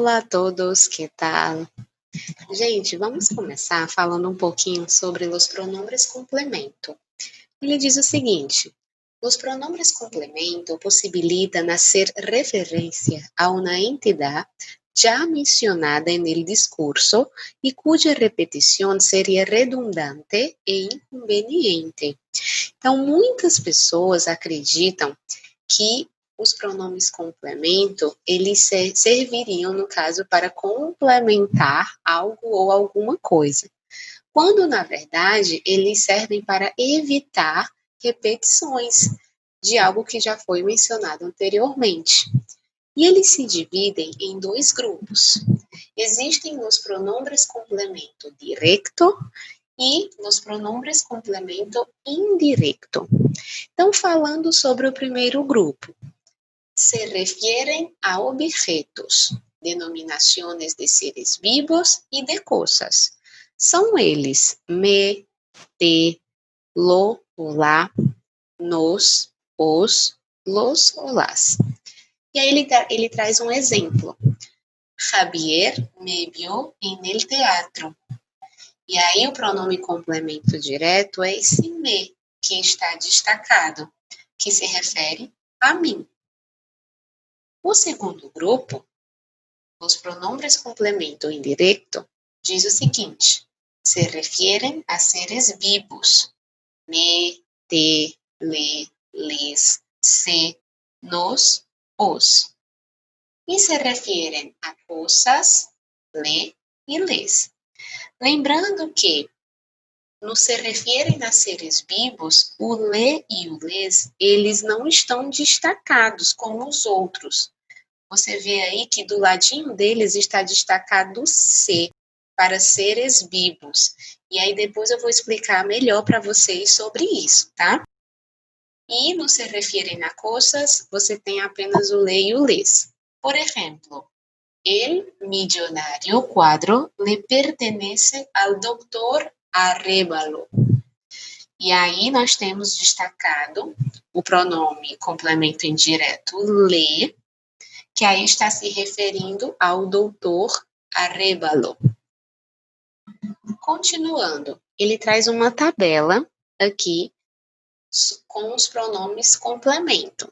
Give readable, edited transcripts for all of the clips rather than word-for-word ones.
Olá a todos, que tal? Gente, vamos começar falando um pouquinho sobre os pronombres complemento. Ele diz o seguinte: os pronombres complemento possibilitan hacer referencia a una entidad ya mencionada en el discurso y cuya repetición seria redundante e inconveniente. Então, muitas pessoas acreditam que os pronomes complemento, eles serviriam, no caso, para complementar algo ou alguma coisa, quando, na verdade, eles servem para evitar repetições de algo que já foi mencionado anteriormente. E eles se dividem em dois grupos. Existem os pronombres complemento directo e nos pronombres complemento indirecto. Então, falando sobre o primeiro grupo, se refieren a objetos, denominações de seres vivos e de coisas. São eles me, te, lo, lá, nos, os, los ou las. E aí ele traz um exemplo. Javier me vio en el teatro. E aí o pronome complemento direto é esse me, que está destacado, que se refere a mim. O segundo grupo, os pronombres complemento indirecto, diz o seguinte: se refieren a seres vivos, me, te, le, les, se, nos, os. E se refieren a coisas, le e les. Lembrando que no se referem a seres vivos, o le e o les, eles não estão destacados como os outros. Você vê aí que do ladinho deles está destacado o se, para seres vivos. E aí depois eu vou explicar melhor para vocês sobre isso, tá? E no se referem a coisas, você tem apenas o le e o les. Por exemplo, el millonario cuadro le pertenece al doctor Arévalo. E aí nós temos destacado o pronome complemento indireto le, que aí está se referindo ao doutor Arévalo. Continuando, ele traz uma tabela aqui com os pronomes complemento,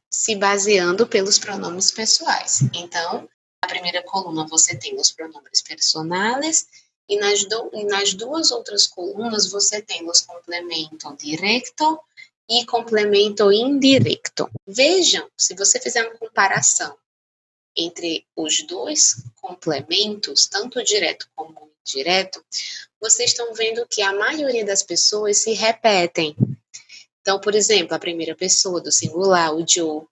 se baseando pelos pronomes pessoais. Então, na primeira coluna você tem os pronomes personales e nas duas outras colunas você tem os complemento directo e complemento indirecto. Vejam, se você fizer uma comparação entre os dois complementos, tanto direto como indireto, vocês estão vendo que a maioria das pessoas se repetem. Então, por exemplo, a primeira pessoa do singular, o yo,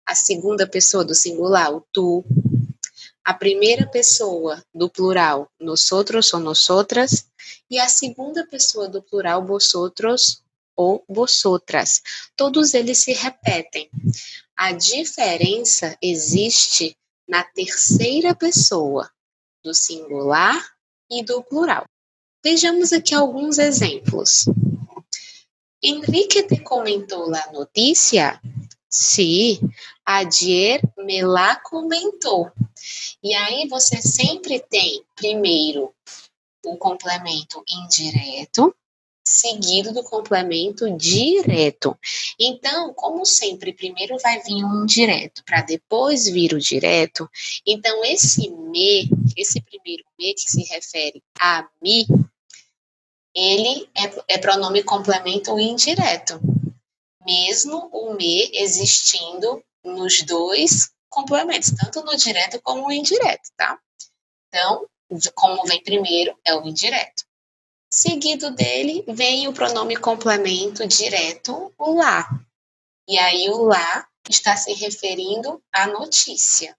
a segunda pessoa do singular, o tu, a primeira pessoa do plural, nosotros ou nosotras, e a segunda pessoa do plural, vosotros ou vosotras. Todos eles se repetem. A diferença existe na terceira pessoa, do singular e do plural. Vejamos aqui alguns exemplos. Enrique te comentou la notícia? Sí, ayer me la comentou. E aí você sempre tem, primeiro, o complemento indireto, seguido do complemento direto. Então, como sempre, primeiro vai vir um indireto, para depois vir o direto. Então, esse primeiro me, que se refere a mim, ele é pronome complemento indireto, mesmo o me existindo nos dois complementos, tanto no direto como no indireto, tá? Então, como vem primeiro, é o indireto. Seguido dele, vem o pronome complemento direto, o lá. E aí, o lá está se referindo à notícia.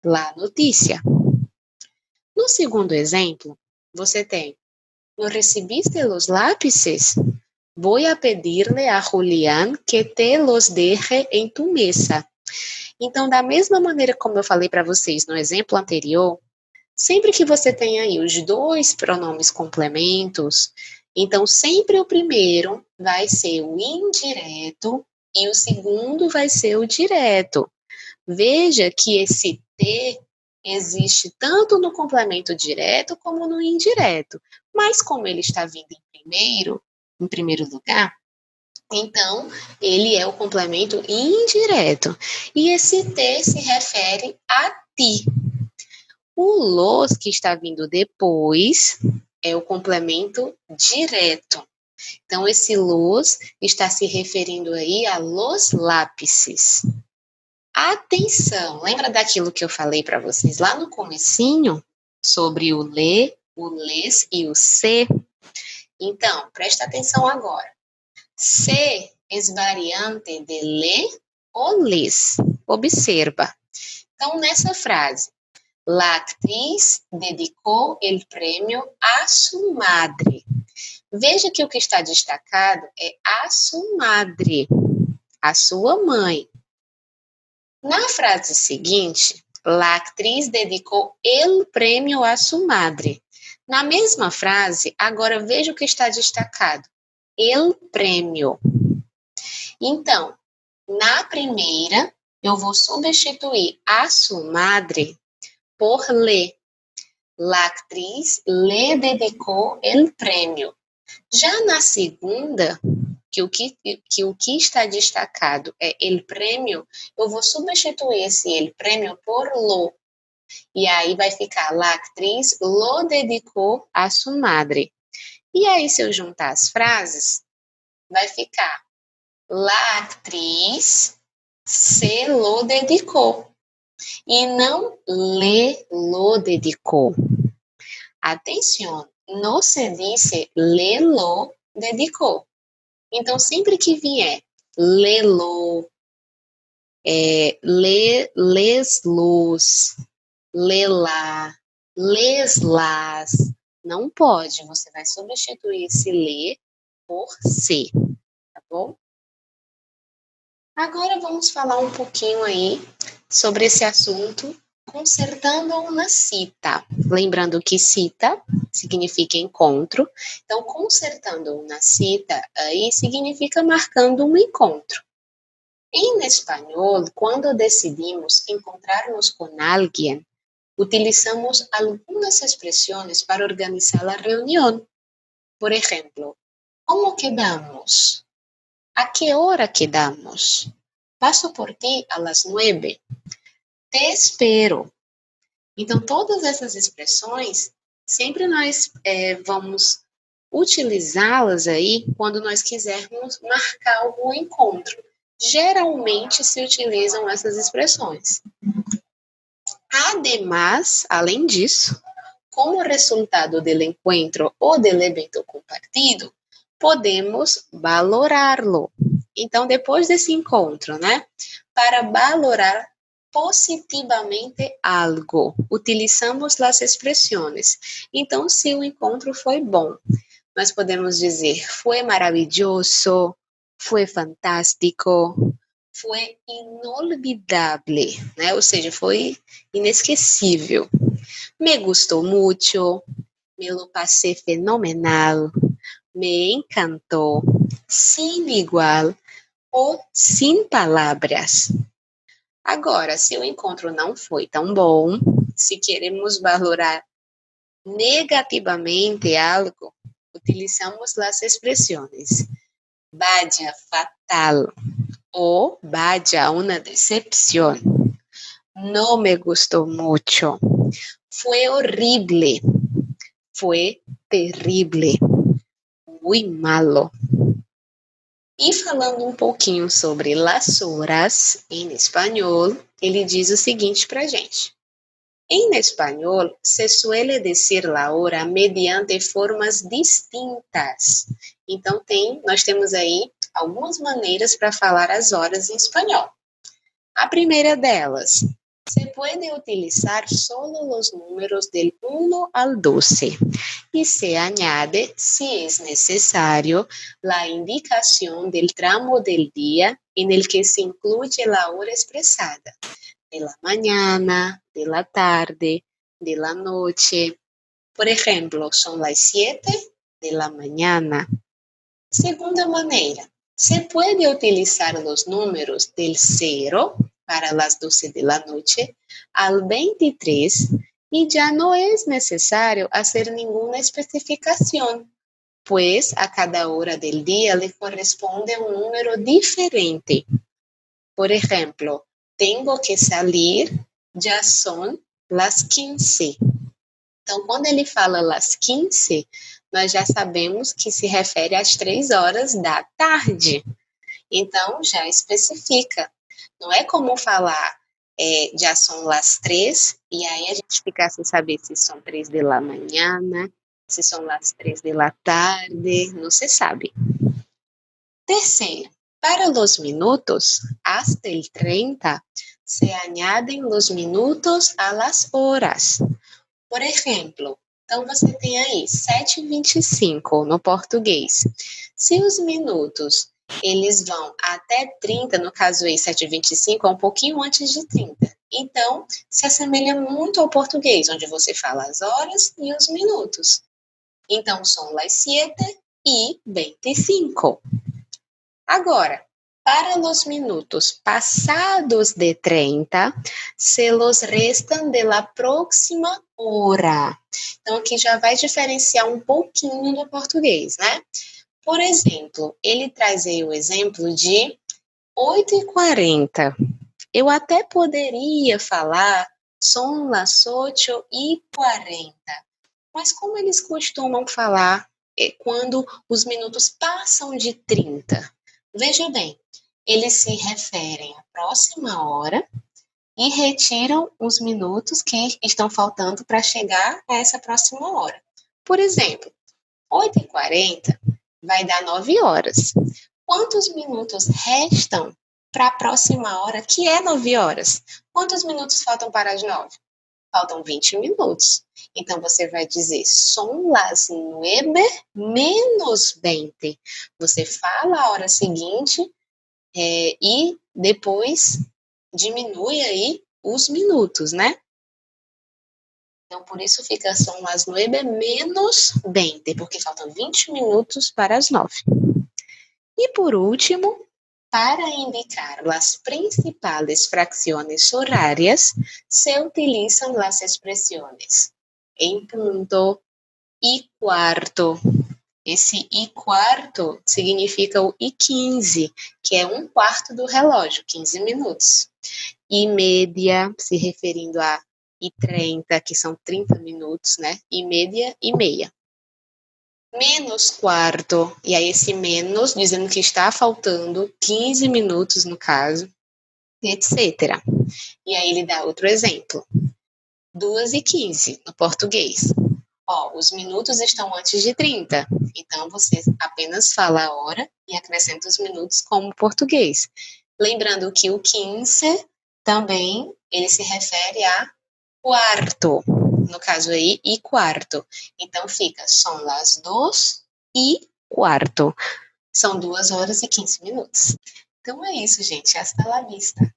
La notícia. No segundo exemplo, você tem: ¿no recibiste los lápices? Voy a pedirle a Julián que te los deje en tu mesa. Então, da mesma maneira como eu falei para vocês no exemplo anterior, sempre que você tem aí os dois pronomes complementos, então sempre o primeiro vai ser o indireto e o segundo vai ser o direto. Veja que esse te, existe tanto no complemento direto como no indireto. Mas como ele está vindo em primeiro lugar, então ele é o complemento indireto. E esse te se refere a ti. O los que está vindo depois é o complemento direto. Então, esse los está se referindo aí a los lápices. Atenção, lembra daquilo que eu falei para vocês lá no comecinho? Sobre o lê, o les e o se? Então, presta atenção agora. Se es variante de le o les. Observa. Então, nessa frase, la actriz dedicou el premio a su madre. Veja que o que está destacado é a su madre, a sua mãe. Na frase seguinte, la actriz dedicou el prêmio a su madre. Na mesma frase, agora veja o que está destacado. El prêmio. Então, na primeira, eu vou substituir a su madre por le. La actriz le dedicou el prêmio. Já na segunda, que o que está destacado é el prêmio, eu vou substituir esse el prêmio por lo. E aí vai ficar la actriz lo dedicou a su madre. E aí, se eu juntar as frases, vai ficar la actriz se lo dedicou. E não le lo dedicou. Atenção, não se dice le lo dedicou. Então, sempre que vier lelo, les los, lelá, les las, não pode. Você vai substituir esse le por se, tá bom? Agora vamos falar um pouquinho aí sobre esse assunto, consertando uma cita. Lembrando que cita significa encontro, então consertando uma cita aí significa marcando um encontro. Em espanhol, quando decidimos encontrarnos com alguém, utilizamos algumas expressões para organizar a reunião. Por exemplo, como quedamos? ¿A qué hora quedamos? Paso por ti a las 9. Te espero. Então, todas essas expressões, sempre nós vamos utilizá-las aí quando nós quisermos marcar algum encontro. Geralmente se utilizam essas expressões. Además, além disso, como resultado do encontro ou do evento compartido, podemos valorá-lo. Então, depois desse encontro, né? Para valorar positivamente algo, utilizamos as expressões. Então, se o encontro foi bom, nós podemos dizer foi maravilhoso, foi fantástico, foi inolvidável, né? Ou seja, foi inesquecível. Me gustou muito, me lo passei fenomenal, me encantou, sem igual ou sem palavras. Agora, se o encontro não foi tão bom, se queremos valorar negativamente algo, utilizamos as expressões vaya fatal ou vaya una decepción. No me gustó mucho. Fue horrible. Fue terrible. Muy malo. E falando um pouquinho sobre las horas em espanhol, ele diz o seguinte para a gente. Em espanhol, se suele decir la hora mediante formas distintas. Então, nós temos aí algumas maneiras para falar as horas em espanhol. A primeira delas, se puede utilizar solo los números del 1 al 12 y se añade, si es necesario, la indicación del tramo del día en el que se incluye la hora expresada, de la mañana, de la tarde, de la noche. Por ejemplo, son las 7 de la mañana. Segunda maneira, se puede utilizar los números del 0 para las 12 de la noche al 23 y ya no es necesario hacer ninguna especificación, pues a cada hora del día le corresponde un número diferente. Por ejemplo, tengo que salir, já são las 15. Então, quando ele fala las 15, nós já sabemos que se refere às 3 horas da tarde. Então, já especifica. Não é como falar, já são las 3, e aí a gente fica sem saber se são 3 de la manhã, se são las 3 de la tarde, não se sabe. Terceiro, para los minutos, hasta el 30, se añaden los minutos a las horas. Por exemplo, então você tem aí 7h25 no português. Se os minutos eles vão até 30, no caso aí 7h25 é um pouquinho antes de 30. Então, se assemelha muito ao português, onde você fala as horas e os minutos. Então, são las 7:25. Agora, para los minutos passados de 30, se los restan de la próxima hora. Então, aqui já vai diferenciar um pouquinho do português, né? Por exemplo, ele traz aí o exemplo de 8h40. Eu até poderia falar son las 8:40, mas como eles costumam falar quando os minutos passam de 30? Veja bem, eles se referem à próxima hora e retiram os minutos que estão faltando para chegar a essa próxima hora. Por exemplo, 8h40 vai dar 9 horas. Quantos minutos restam para a próxima hora, que é 9 horas? Quantos minutos faltam para as 9? Faltam 20 minutos. Então, você vai dizer, son las 9:20. Você fala a hora seguinte e depois diminui aí os minutos, né? Então, por isso fica son las 9:20, porque faltam 20 minutos para as 9. E por último, para indicar as principais fracciones horarias, se utilizam las expresiones em ponto e quarto. Esse e quarto significa o e 15, que é 1/4 do relógio, 15 minutos. E média, se referindo a e 30, que são 30 minutos, né? E média e meia. Menos quarto, e aí esse menos dizendo que está faltando 15 minutos no caso, etc. E aí ele dá outro exemplo. 2h15 no português. Os minutos estão antes de 30, então você apenas fala a hora e acrescenta os minutos como português. Lembrando que o 15 também ele se refere a quarto, no caso aí, e quarto. Então fica, son las 2:15. São 2 horas e 15 minutos. Então é isso, gente. Hasta la vista.